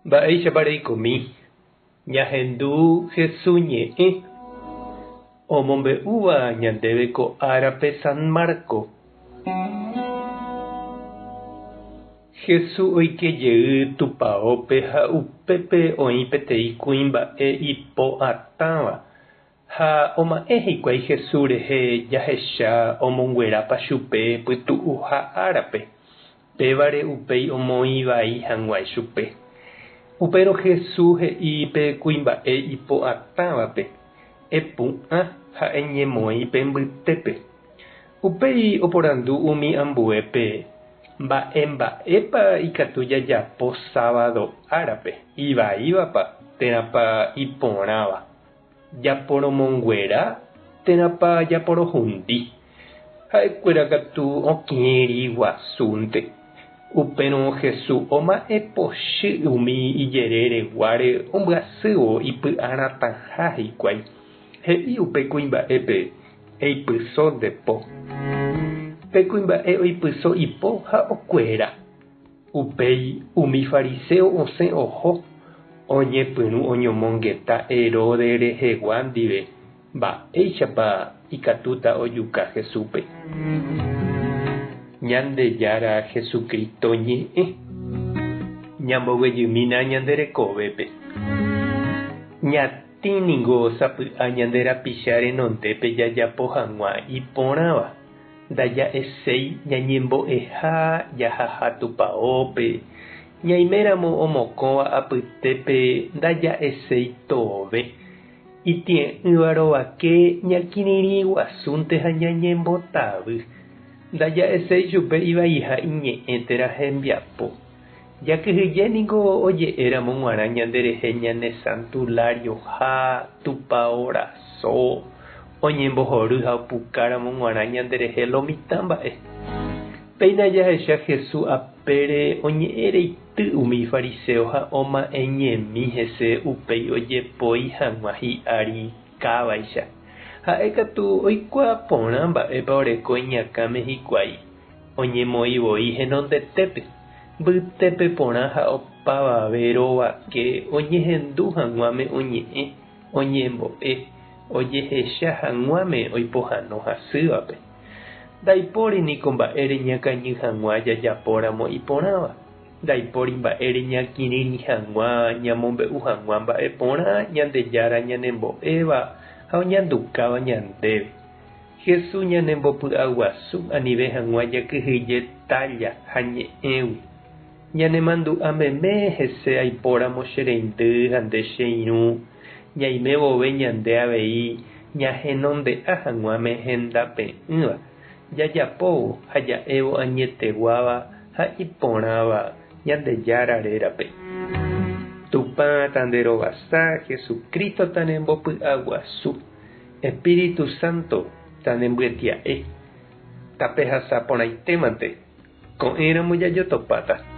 Mba'éichapa reikomi. Ñahendu Jesús ñe'ẽ omombe'úva ñandéve ko árape San Marco. Jesús oikejey tupãópe ha upépe oĩ peteĩ kuimba'e ipo'atáva ha oma'ẽ hikuái Jesús rehe jahecha omonguerápa chupe pytu'u ha árape. Pévare upéi omoĩ vai hag̃uái chupe. Upérõ Jesús he'i pe kuimba'e ipo'atávape: epu'ã ha eñemoĩ pe mbytépe. Upéi oporandu umi ambuépe: mba'épa ikatu jajapo sábado árape ivaívapa térãpa iporãva. Japoromonguera térãpa japorohundi. Ha'ekuéra katu okĩri guasúnte. Upérõ Jesús oma'ẽ pochy umi ijerereguáre ombyasývo ipy'aratãha hikuái. He'i upe kuimba'épe: eipyso ndepo. Pe kuimba'e oipyso ipo ha okuera. Upéi umi fariseo osẽ oho oñepyrũ oñomongeta Herodes rehegua ndive. Mba'éichapa ikatúta ojuka Jesúspe. Ñandejára Jesucristo ñe'ẽ ñamboguejymína ñanderekovépe. Ñatĩniko sapy'a ñande rapicha renondépe jajapo hag̃ua iporãva. Ndaja'eséi ñañembo'eha jahaha tupãópe. Ñaiméramo omokõva apytépe ndaja'eséi tove. Itie'ỹva rovake ñakirirĩ guasúnte ha ñañembotavy. Ndaja'eséi chupe ivaiha iñe'ẽtera hembiapo. Jakyhyjéniko oje'éramo g̃uarã ñanderehe ñane Santulario ha tupão raso oñembohory ha opukáramo g̃uarã ñanderehe lomitã mba'e. Péina jahecha Jesús apére oñe'ẽreity umi fariseo ha oma'ẽñemi hese upéi ojepói hag̃ua hi'ári kávaicha. Ha'e katu oikuaa porã mba'épa oreko iñakãme hikuái. Oñemoĩvoi henondetépe. Mbytépe porã ha opavave rovake oñehendu hag̃uáme oñe'ẽ, oñembo'e, ojehecha hag̃uáme oipohãno hasývape. Ndaipóri niko mba'e reñakãñy hag̃ua jajapóramo iporãva. Ndaipóri mba'e reñakĩrirĩ hag̃ua ñamombe'u hag̃ua mba'e porã ñandejára ñanembo'éva ha oñandukáva ñandéve. Jesús ñanembopy'a guasu anive hag̃ua jakyhyje tálla ha ñe'ẽgui. Ñanemandu'ãmeme hese aipóramo che reindy ha nde che irũ. Ñaime vove ñande avei ñahenonde'a hag̃uáme hendape'ỹva. Jajapóvo ha ja'évo añeteguáva ha iporãva Ñandejára rérape. Tupã tanderovasa Jesucristo tanembopy'a guasu. Espíritu Santo tanembyetia'e. Tapehasaporãitémante ko'ẽramo jajotopáta.